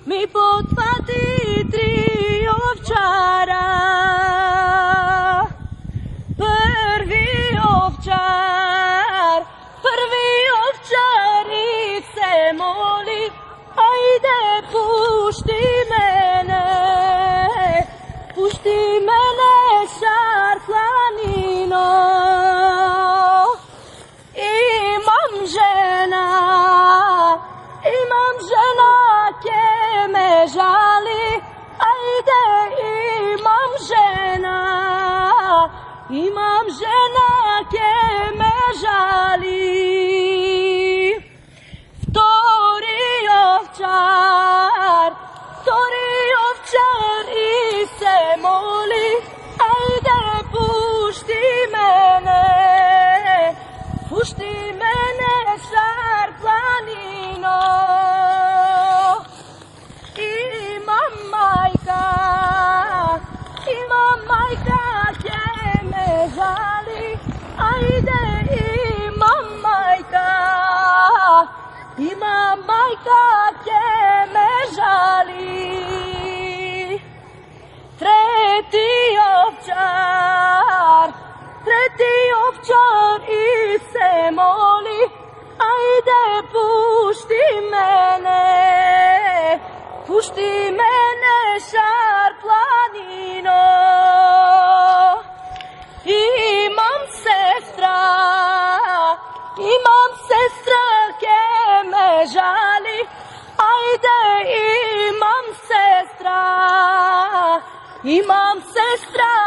mi potpati 3 ovčara. Prvi ovčar ih se moli, ajde pušti mene šar planino. Imam žena ke me žali, ajde imam žena ke me žali. Vtori ovčar i se moli, ajde pušti mene šar planino. Imam majka ke me žali, ajde imam majka ke me žali. Treti ovčar i se moli, ajde pušti mene šar planino. Imam sestra ke me žali, ajde imam sestra